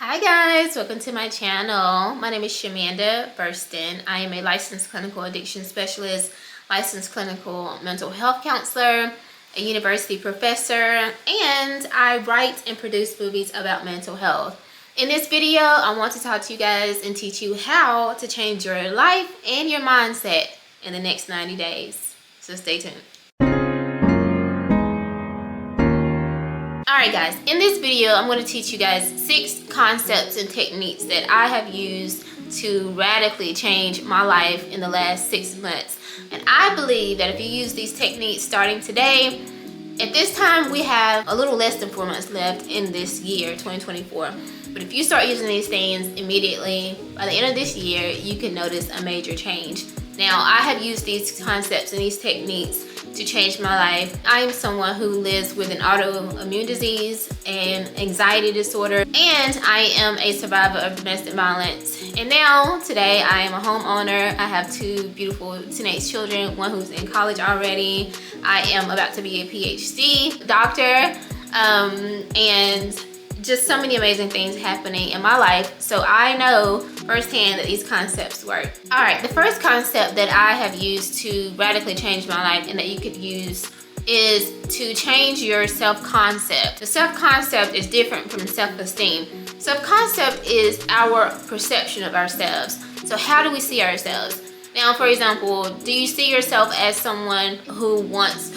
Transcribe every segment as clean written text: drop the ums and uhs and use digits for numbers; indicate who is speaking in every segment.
Speaker 1: Hi guys, welcome to my channel. My name is Shamanda Burston. I am a licensed clinical addiction specialist, licensed clinical mental health counselor, a university professor, and I write and produce movies about mental health. In this video, I want to talk to you guys and teach you how to change your life and your mindset in the next 90 days. So stay tuned. Alright guys, in this video I'm going to teach you guys 6 concepts and techniques that I have used to radically change my life in the last 6 months. And I believe that if you use these techniques starting today, at this time we have a little less than 4 months left in this year, 2024. But if you start using these things immediately, by the end of this year, you can notice a major change. Now, I have used these concepts and these techniques to change my life. I am someone who lives with an autoimmune disease and anxiety disorder, and I am a survivor of domestic violence. And now, today, I am a homeowner. I have 2 beautiful teenage children, one who's in college already. I am about to be a PhD doctor, and just so many amazing things happening in my life. So I know firsthand that these concepts work. All right, the first concept that I have used to radically change my life and that you could use is to change your self-concept. The self-concept is different from self-esteem. Self-concept is our perception of ourselves. So how do we see ourselves? Now, for example, do you see yourself as someone who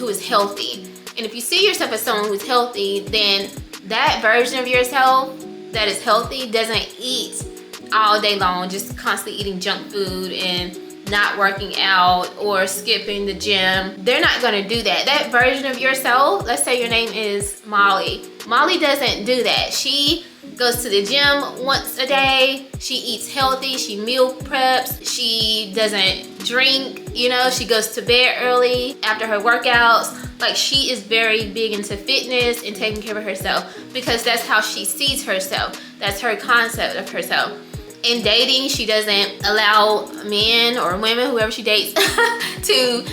Speaker 1: is healthy? And if you see yourself as someone who's healthy, then that version of yourself that is healthy doesn't eat all day long, just constantly eating junk food and not working out or skipping the gym. They're not going to do that. That version of yourself, let's say your name is Molly. Molly doesn't do that. She goes to the gym once a day. She eats healthy. She meal preps. She doesn't drink. She goes to bed early after her workouts. Like, she is very big into fitness and taking care of herself because that's how she sees herself. That's her concept of herself. In dating, she doesn't allow men or women, whoever she dates, to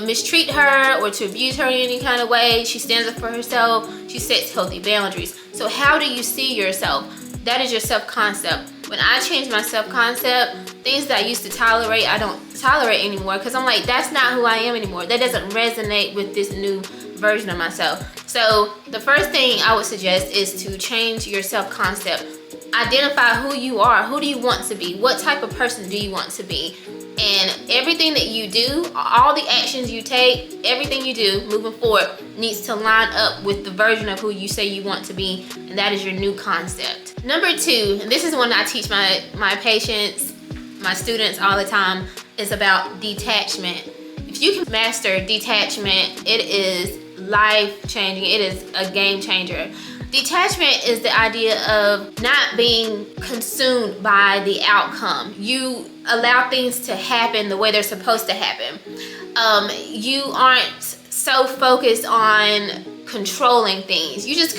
Speaker 1: mistreat her or to abuse her in any kind of way. She stands up for herself. She sets healthy boundaries. So how do you see yourself? That is your self-concept. When I change my self-concept, things that I used to tolerate, I don't tolerate anymore because I'm like, that's not who I am anymore. That doesn't resonate with this new version of myself. So the first thing I would suggest is to change your self-concept. Identify who you are. Who do you want to be? What type of person do you want to be? And everything that you do, all the actions you take, everything you do moving forward needs to line up with the version of who you say you want to be, and that is your new concept. Number 2, and this is one I teach my patients, my students all the time, is about detachment. If you can master detachment, it is life-changing. It is a game changer. Detachment is the idea of not being consumed by the outcome. You allow things to happen the way they're supposed to happen. You aren't so focused on controlling things. You just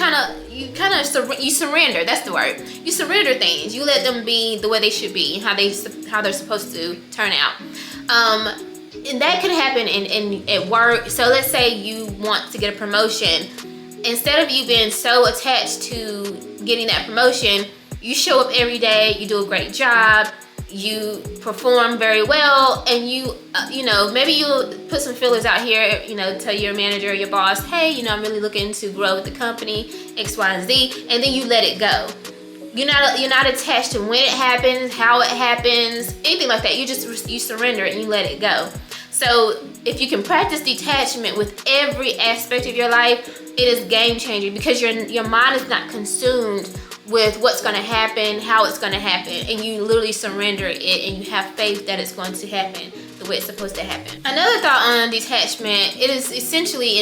Speaker 1: you surrender. That's the word. You surrender things. You let them be the way they should be, how they're supposed to turn out. And that can happen at work. So let's say you want to get a promotion. Instead of you being so attached to getting that promotion, you show up every day, you do a great job, you perform very well, and maybe you'll put some feelers out here, tell your manager or your boss, hey, I'm really looking to grow with the company, X, Y, and Z, and then you let it go. You're not attached to when it happens, how it happens, anything like that. You surrender it and you let it go. So if you can practice detachment with every aspect of your life, it is game changing because your mind is not consumed with what's going to happen, how it's going to happen, and you literally surrender it and you have faith that it's going to happen the way it's supposed to happen. Another thought on detachment, it is essentially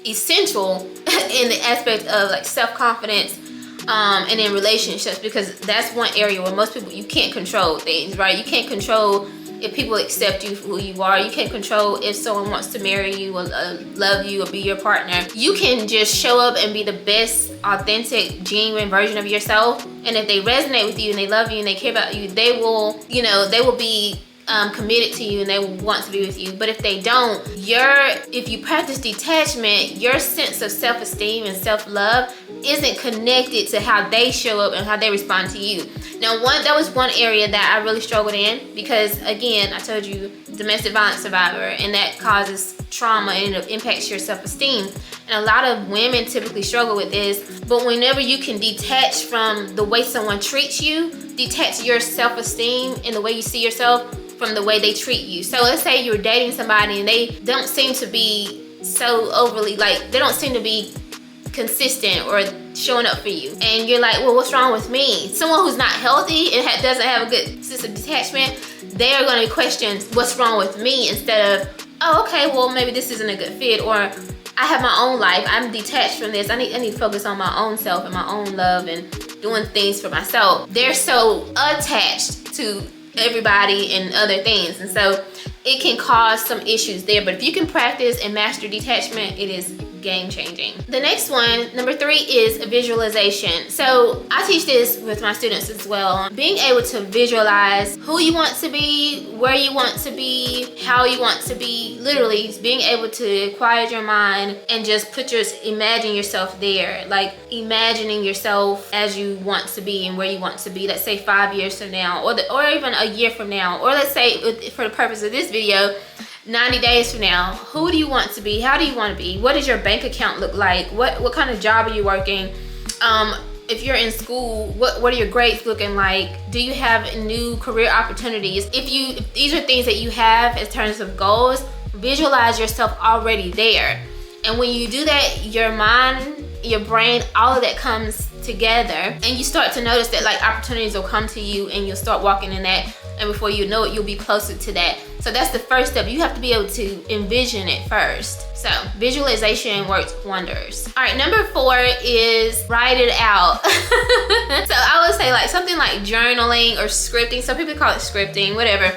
Speaker 1: essential in the aspect of like self-confidence and in relationships, because that's one area where most people, you can't control things, right? You can't control if people accept you for who you are. You can't control if someone wants to marry you or love you or be your partner. You can just show up and be the best, authentic, genuine version of yourself. And if they resonate with you and they love you and they care about you, they will be committed to you and they want to be with you. But if they don't, if you practice detachment, your sense of self-esteem and self-love isn't connected to how they show up and how they respond to you. Now, that was one area that I really struggled in, because again, I told you, domestic violence survivor, and that causes trauma and it impacts your self-esteem. And a lot of women typically struggle with this. But whenever you can detach from the way someone treats you, detach your self-esteem and the way you see yourself from the way they treat you. So let's say you're dating somebody and they don't seem to be so overly, like, they don't seem to be consistent or showing up for you, and you're like, well, what's wrong with me? Someone who's not healthy and doesn't have a good sense of detachment, they are going to question what's wrong with me, instead of, oh, okay, well, maybe this isn't a good fit, or I have my own life, I'm detached from this, I need to focus on my own self and my own love and doing things for myself. They're so attached to everybody and other things, and so it can cause some issues there. But if you can practice and master detachment, it is game changing. The next one, number 3, is visualization. So I teach this with my students as well. Being able to visualize who you want to be, where you want to be, how you want to be, literally being able to quiet your mind and just imagine yourself there, like imagining yourself as you want to be and where you want to be, let's say 5 years from now, or even a year from now, or let's say, for the purpose of this video, 90 days from now. Who do you want to be? How do you want to be? What does your bank account look like? What kind of job are you working? If you're in school, what are your grades looking like? Do you have new career opportunities? If these are things that you have in terms of goals, visualize yourself already there. And when you do that, your mind, your brain, all of that comes together, and you start to notice that, like, opportunities will come to you and you'll start walking in that, and before you know it, you'll be closer to that. So that's the first step. You have to be able to envision it first. So visualization works wonders. All right, number 4 is write it out. So I would say, like, something like journaling or scripting. Some people call it scripting, whatever.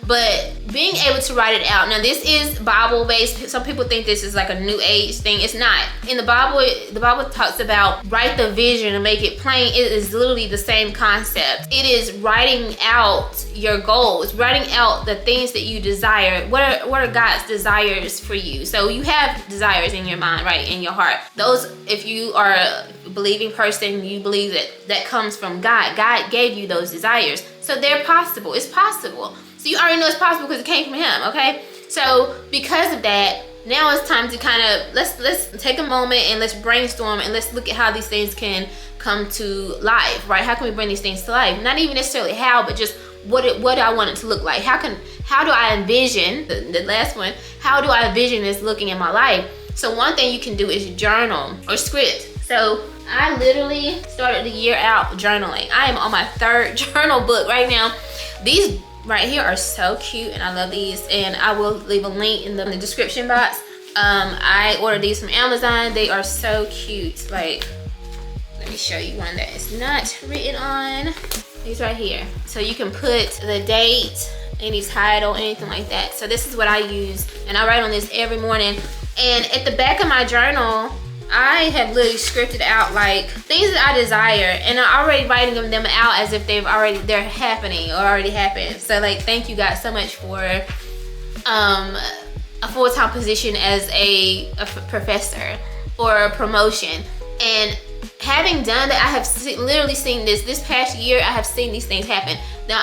Speaker 1: But being able to write it out. Now, this is Bible based. Some people think this is like a new age thing. It's not. In the Bible talks about write the vision and make it plain. It is literally the same concept. It is writing out your goals, writing out the things that you desire. What are God's desires for you? So you have desires in your mind, right? In your heart. Those, if you are a believing person, you believe that comes from God. God gave you those desires. So they're possible. It's possible. So you already know it's possible because it came from him, okay? So because of that, now it's time to kind of, let's take a moment and let's brainstorm and let's look at how these things can come to life, right? How can we bring these things to life? Not even necessarily how, but just what do I want it to look like? How do I envision, the last one, how do I envision this looking in my life? So one thing you can do is journal or script. So I literally started the year out journaling. I am on my 3rd journal book right now. These right here are so cute and I love these, and I will leave a link in the description box. I ordered these from Amazon. They are so cute. Like, let me show you one that is not written on. These right here. So you can put the date, any title, anything like that. So this is what I use, and I write on this every morning. And at the back of my journal, I have literally scripted out like things that I desire, and I'm already writing them out as if they're happening or already happened. So, like, thank you guys so much for a full-time position as a professor or a promotion. And having done that, I have literally seen this past year. I have seen these things happen. Now,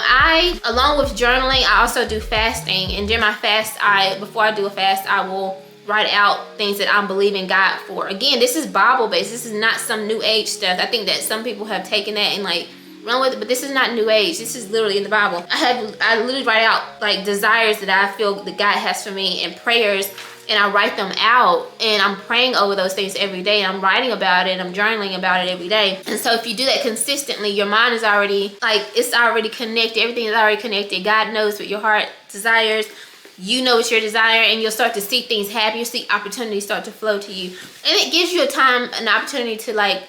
Speaker 1: along with journaling, I also do fasting, and during my fast, before I do a fast, I will write out things that I'm believing God for. Again, this is Bible based. This is not some new age stuff. I think that some people have taken that and like run with it, but this is not new age. This is literally in the Bible. I literally write out like desires that I feel that God has for me and prayers, and I write them out, and I'm praying over those things every day, and I'm writing about it, I'm journaling about it every day. And so if you do that consistently, your mind is already like, it's already connected. Everything is already connected. God knows what your heart desires. You know what your desire, and you'll start to see things happen. You'll see opportunities start to flow to you. And it gives you an opportunity to like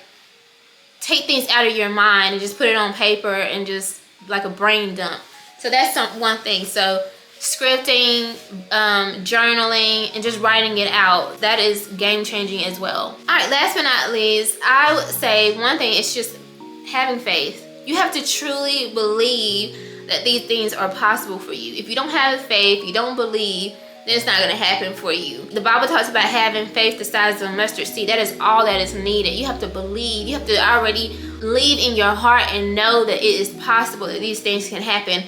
Speaker 1: take things out of your mind and just put it on paper and just like a brain dump. So that's one thing. So scripting, journaling, and just writing it out, that is game changing as well. All right, last but not least, I would say one thing is just having faith. You have to truly believe that these things are possible for you. If you don't have faith, you don't believe, then it's not going to happen for you. The Bible talks about having faith the size of a mustard seed. That is all that is needed. You have to believe. You have to already believe in your heart and know that it is possible that these things can happen.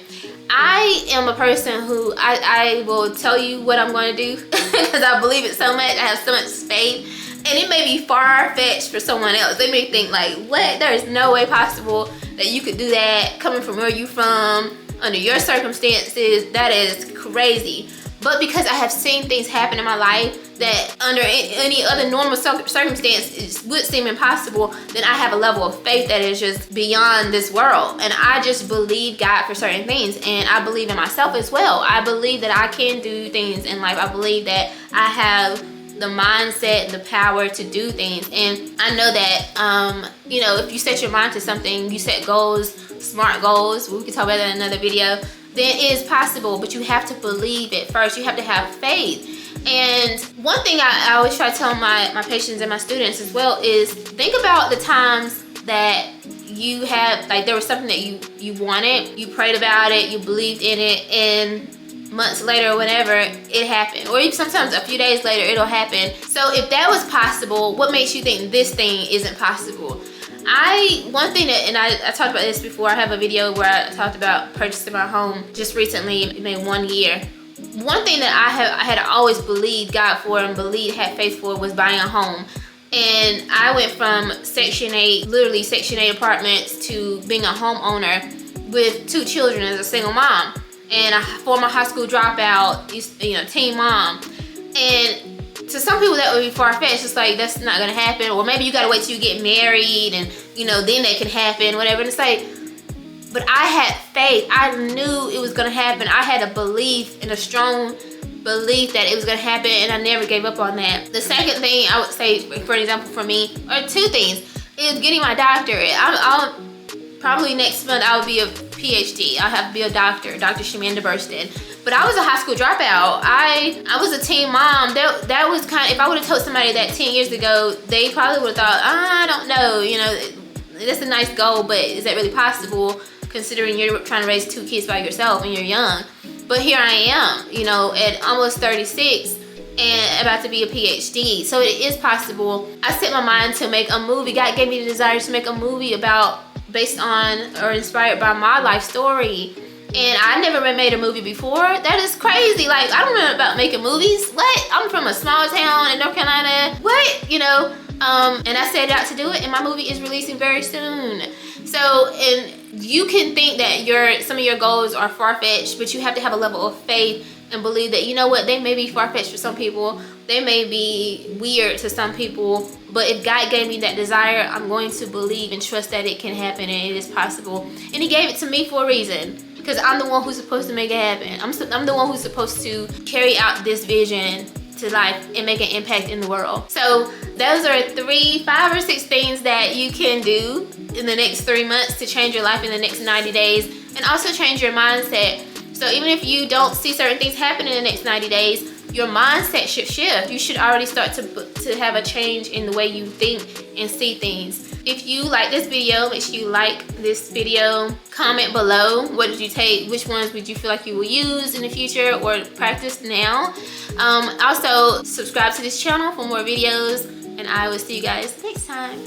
Speaker 1: I am a person who I will tell you what I'm going to do because I believe it so much. I have so much faith. And it may be far-fetched for someone else. They may think like, what? There is no way possible that you could do that coming from where you're from, under your circumstances. That is crazy. But because I have seen things happen in my life that under any other normal circumstance would seem impossible, then I have a level of faith that is just beyond this world. And I just believe God for certain things. And I believe in myself as well. I believe that I can do things in life. I believe that I have the mindset, the power to do things. And I know that, you know, if you set your mind to something, you set goals, smart goals, we can talk about that in another video, then it is possible, but you have to believe it first. You have to have faith. And one thing I always try to tell my patients and my students as well is think about the times that you have, like there was something that you wanted, you prayed about it, you believed in it, and months later or whatever, it happened. Or even sometimes a few days later, it'll happen. So if that was possible, what makes you think this thing isn't possible? One thing that, and I talked about this before, I have a video where I talked about purchasing my home just recently, maybe 1 year. One thing that I had always believed God for and had faith for was buying a home. And I went from Section 8, literally Section 8 apartments, to being a homeowner with 2 children as a single mom. And a former high school dropout, you know, teen mom. And to some people that would be far-fetched. It's like, that's not gonna happen. Or maybe you gotta wait till you get married and, you know, then that can happen, whatever. And it's like, but I had faith. I knew it was gonna happen. I had a belief and a strong belief that it was gonna happen, and I never gave up on that. The second thing I would say, for example, for me, or 2 things, is getting my doctorate. I'll probably next month I'll be a PhD. I'll have to be a doctor, Dr. Shamanda Burston. But I was a high school dropout. I was a teen mom. That was kind of, if I would have told somebody that 10 years ago, they probably would have thought, I don't know, you know, that's a nice goal, but is that really possible considering you're trying to raise 2 kids by yourself and you're young? But here I am, you know, at almost 36 and about to be a PhD. So it is possible. I set my mind to make a movie. God gave me the desire to make a movie based on or inspired by my life story. And I never made a movie before. That is crazy. Like, I don't know about making movies. What? I'm from a small town in North Carolina. What? You know, and I set out to do it, and my movie is releasing very soon. So, and you can think that some of your goals are far-fetched, but you have to have a level of faith and believe that, you know what, they may be far-fetched for some people. They may be weird to some people, but if God gave me that desire, I'm going to believe and trust that it can happen and it is possible. And He gave it to me for a reason, because I'm the one who's supposed to make it happen. I'm the one who's supposed to carry out this vision to life and make an impact in the world. So those are 5 or 6 things that you can do in the next 3 months to change your life in the next 90 days, and also change your mindset. So even if you don't see certain things happen in the next 90 days, your mindset should shift. You should already start to have a change in the way you think and see things. If you like this video, make sure you like this video. Comment below, what did you take? Which ones would you feel like you will use in the future or practice now? Also, subscribe to this channel for more videos, and I will see you guys next time.